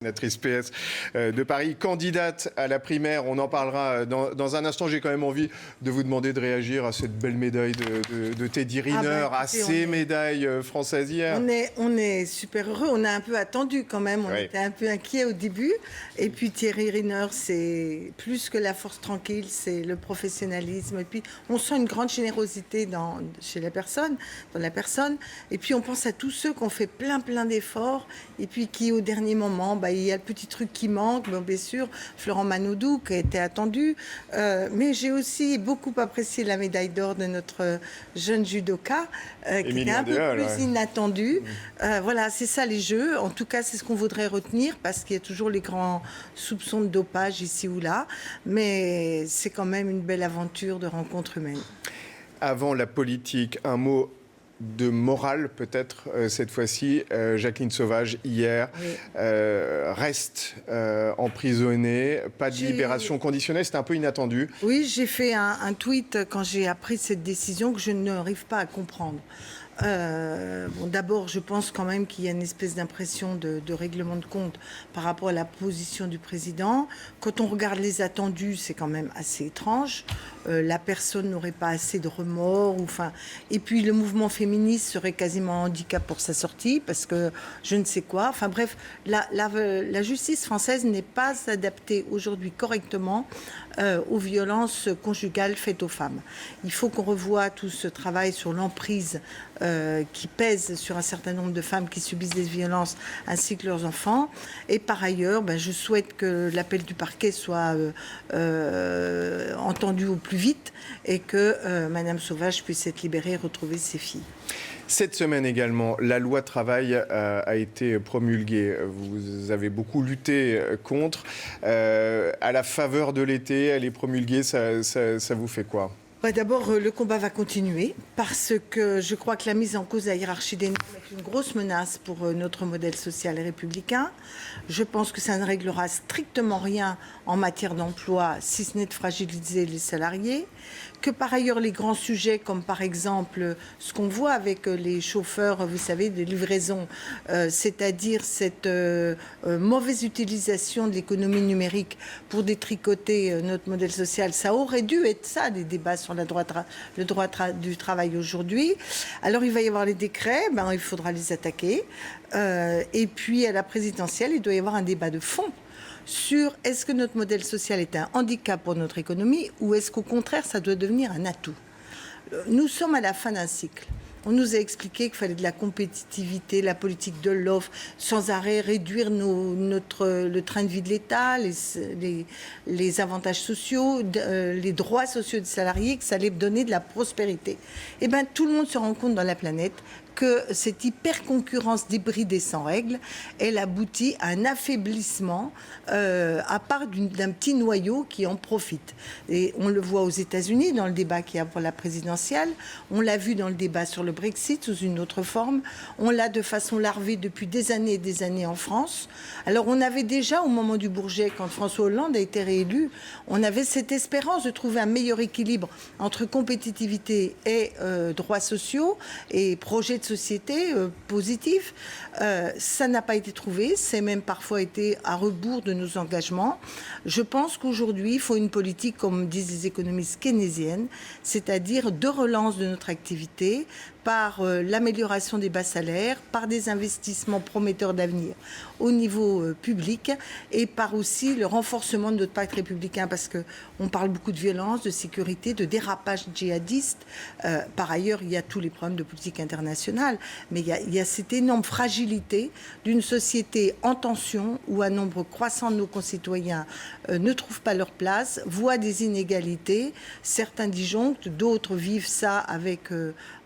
Sénatrice PS de Paris, candidate à la primaire. On en parlera dans un instant. J'ai quand même envie de vous demander de réagir à cette belle médaille de Teddy Riner, à ces médailles françaises hier. On est super heureux. On a un peu attendu quand même. On était un peu inquiets au début. Et puis Thierry Riner, c'est plus que la force tranquille, c'est le professionnalisme. Et puis on sent une grande générosité dans la personne. Et puis on pense à tous ceux qui ont fait plein d'efforts et puis qui au dernier moment, il y a le petit truc qui manque, bien sûr, Florent Manoudou qui a été attendu. Mais j'ai aussi beaucoup apprécié la médaille d'or de notre jeune judoka, qui était un peu plus inattendu. Voilà, c'est ça les Jeux. En tout cas, c'est ce qu'on voudrait retenir parce qu'il y a toujours les grands soupçons de dopage ici ou là. Mais c'est quand même une belle aventure de rencontre humaine. Avant la politique, un mot de morale peut-être cette fois-ci. Jacqueline Sauvage hier reste emprisonnée, pas de libération conditionnelle, c'était un peu inattendu. Oui, j'ai fait un tweet quand j'ai appris cette décision que je n'arrive pas à comprendre. D'abord, je pense quand même qu'il y a une espèce d'impression de règlement de compte par rapport à la position du président. Quand on regarde les attendus, c'est quand même assez étrange. La personne n'aurait pas assez de remords. Et puis le mouvement féministe serait quasiment un handicap pour sa sortie parce que je ne sais quoi. Enfin bref, la justice française n'est pas adaptée aujourd'hui correctement aux violences conjugales faites aux femmes. Il faut qu'on revoie tout ce travail sur l'emprise qui pèse sur un certain nombre de femmes qui subissent des violences ainsi que leurs enfants. Et par ailleurs, je souhaite que l'appel du parquet soit entendu au plus vite et que Madame Sauvage puisse être libérée et retrouver ses filles. Cette semaine également, la loi travail a été promulguée. Vous avez beaucoup lutté contre. À la faveur de l'été, elle est promulguée, ça vous fait quoi ? D'abord, le combat va continuer parce que je crois que la mise en cause de la hiérarchie des normes est une grosse menace pour notre modèle social et républicain. Je pense que ça ne réglera strictement rien en matière d'emploi, si ce n'est de fragiliser les salariés. Que par ailleurs, les grands sujets, comme par exemple ce qu'on voit avec les chauffeurs, vous savez, de livraison, c'est-à-dire cette mauvaise utilisation de l'économie numérique pour détricoter notre modèle social, ça aurait dû être ça, des débats sur le droit du travail aujourd'hui. Alors il va y avoir les décrets, il faudra les attaquer. Et puis à la présidentielle, il doit y avoir un débat de fond sur est-ce que notre modèle social est un handicap pour notre économie ou est-ce qu'au contraire ça doit devenir un atout. Nous sommes à la fin d'un cycle. On nous a expliqué qu'il fallait de la compétitivité, la politique de l'offre, sans arrêt réduire le train de vie de l'État, les avantages sociaux, les droits sociaux des salariés, que ça allait donner de la prospérité. Tout le monde se rend compte dans la planète que cette hyper-concurrence débridée sans règles, elle aboutit à un affaiblissement à part d'un petit noyau qui en profite. Et on le voit aux États-Unis dans le débat qu'il y a pour la présidentielle, on l'a vu dans le débat sur le Brexit sous une autre forme, on l'a de façon larvée depuis des années et des années en France. Alors on avait déjà, au moment du Bourget, quand François Hollande a été réélu, on avait cette espérance de trouver un meilleur équilibre entre compétitivité et droits sociaux et projets de société positif. Ça n'a pas été trouvé, c'est même parfois été à rebours de nos engagements. Je pense qu'aujourd'hui, il faut une politique, comme disent les économistes keynésiennes, c'est-à-dire de relance de notre activité par l'amélioration des bas salaires, par des investissements prometteurs d'avenir au niveau public et par aussi le renforcement de notre pacte républicain parce qu'on parle beaucoup de violence, de sécurité, de dérapage djihadiste. Par ailleurs, il y a tous les problèmes de politique internationale, mais il y a cette énorme fragilité d'une société en tension où un nombre croissant de nos concitoyens ne trouvent pas leur place, voient des inégalités, certains disjonctent, d'autres vivent ça avec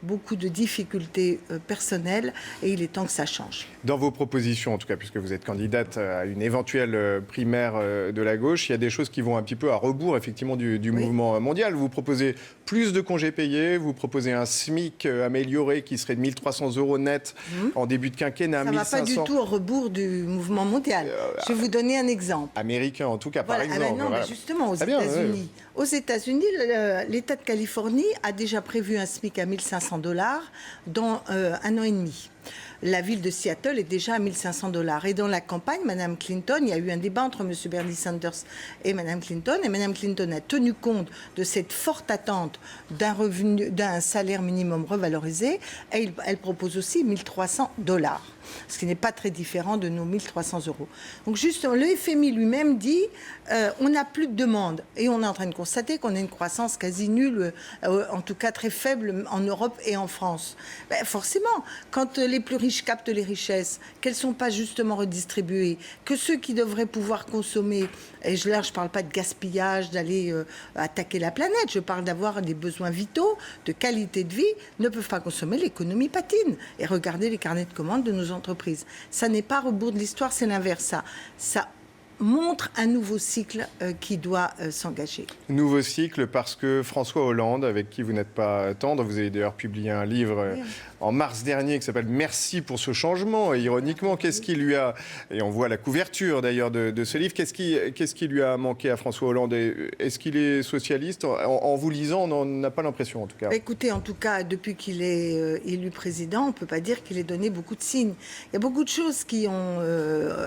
beaucoup de difficultés personnelles et il est temps que ça change. Dans vos propositions, en tout cas, puisque vous êtes candidate à une éventuelle primaire de la gauche, il y a des choses qui vont un petit peu à rebours, effectivement, du mouvement mondial. Vous proposez plus de congés payés, vous proposez un SMIC amélioré qui serait de 1 300 € net en début de quinquennat. Ça ne va pas du tout au rebours du mouvement mondial. Je vais vous donner un exemple. Américain, en tout cas, par exemple. Justement, aux États-Unis. Aux États-Unis, l'État de Californie a déjà prévu un SMIC à 1 500 $ dans un an et demi. la ville de Seattle est déjà à 1 500 $. Et dans la campagne, Mme Clinton, il y a eu un débat entre M. Bernie Sanders et Mme Clinton. Et Mme Clinton a tenu compte de cette forte attente d'un salaire minimum revalorisé. Et elle propose aussi 1 300 $. Ce qui n'est pas très différent de nos 1 300 €. Donc justement, le FMI lui-même dit on n'a plus de demande. Et on est en train de constater qu'on a une croissance quasi nulle, en tout cas très faible en Europe et en France. Ben, forcément, quand les plus riches captent les richesses, qu'elles ne sont pas justement redistribuées, que ceux qui devraient pouvoir consommer, et là je ne parle pas de gaspillage, d'aller attaquer la planète, je parle d'avoir des besoins vitaux, de qualité de vie, ne peuvent pas consommer, l'économie patine. Et regardez les carnets de commandes de nos entreprises. Ça n'est pas rebours de l'histoire, c'est l'inverse. Ça montre un nouveau cycle qui doit s'engager. Nouveau cycle parce que François Hollande, avec qui vous n'êtes pas tendre, vous avez d'ailleurs publié un livre en mars dernier qui s'appelle « Merci pour ce changement ». Et ironiquement, qu'est-ce qui lui a... Et on voit la couverture d'ailleurs de ce livre. Qu'est-ce qui lui a manqué à François Hollande? Est-ce qu'il est socialiste? En vous lisant, on n'en a pas l'impression en tout cas. Écoutez, en tout cas, depuis qu'il est élu président, on ne peut pas dire qu'il ait donné beaucoup de signes. Il y a beaucoup de choses qui ont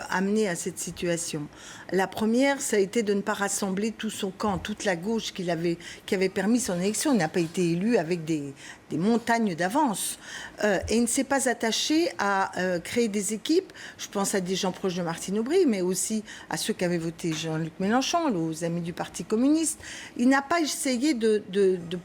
amené à cette situation. La première, ça a été de ne pas rassembler tout son camp, toute la gauche qui avait permis son élection. Il n'a pas été élu avec des montagnes d'avance. Et il ne s'est pas attaché à créer des équipes. Je pense à des gens proches de Martine Aubry, mais aussi à ceux qui avaient voté Jean-Luc Mélenchon, aux amis du Parti communiste. Il n'a pas essayé de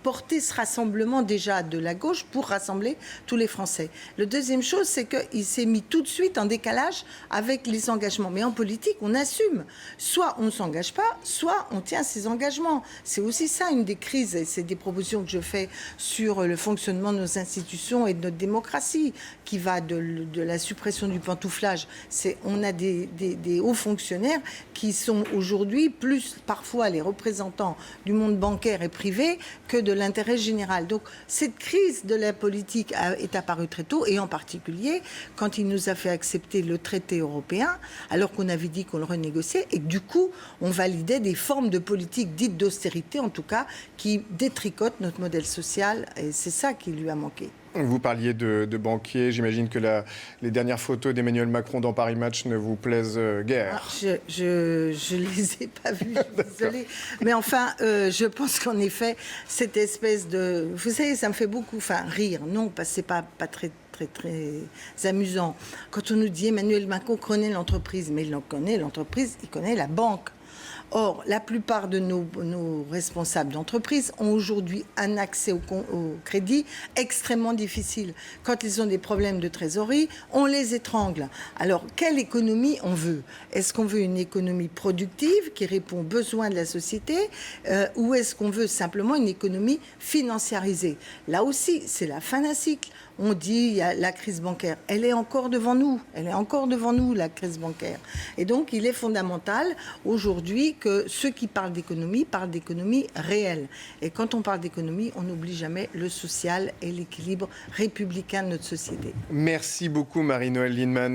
porter ce rassemblement déjà de la gauche pour rassembler tous les Français. La deuxième chose, c'est qu'il s'est mis tout de suite en décalage avec les engagements. Mais en politique, on assume. Soit on ne s'engage pas, soit on tient ses engagements. C'est aussi ça, une des crises, et c'est des propositions que je fais sur le fonctionnement de nos institutions et de notre démocratie, qui va de la suppression du pantouflage. On a des hauts fonctionnaires qui sont aujourd'hui plus parfois les représentants du monde bancaire et privé que de l'intérêt général. Donc cette crise de la politique est apparue très tôt, et en particulier quand il nous a fait accepter le traité européen, alors qu'on avait dit qu'on le renégociait, et que du coup on validait des formes de politique dites d'austérité, en tout cas, qui détricotent notre modèle social, et c'est ça qui lui a manqué. Vous parliez de banquiers. J'imagine que les dernières photos d'Emmanuel Macron dans Paris Match ne vous plaisent guère. Je les ai pas vues, je suis désolée. Mais enfin, je pense qu'en effet, cette espèce de... Vous savez, ça me fait beaucoup rire. Non, parce que c'est pas très amusant. Quand on nous dit Emmanuel Macron connaît l'entreprise, mais il en connaît l'entreprise, il connaît la banque. Or, la plupart de nos responsables d'entreprise ont aujourd'hui un accès au crédit extrêmement difficile. Quand ils ont des problèmes de trésorerie, on les étrangle. Alors, quelle économie on veut? Est-ce qu'on veut une économie productive qui répond aux besoins de la société, ou est-ce qu'on veut simplement une économie financiarisée? Là aussi, c'est la fin d'un cycle. On dit il y a la crise bancaire. Elle est encore devant nous. Elle est encore devant nous, la crise bancaire. Et donc, il est fondamental aujourd'hui que ceux qui parlent d'économie réelle. Et quand on parle d'économie, on n'oublie jamais le social et l'équilibre républicain de notre société. Merci beaucoup, Marie-Noëlle Lienemann.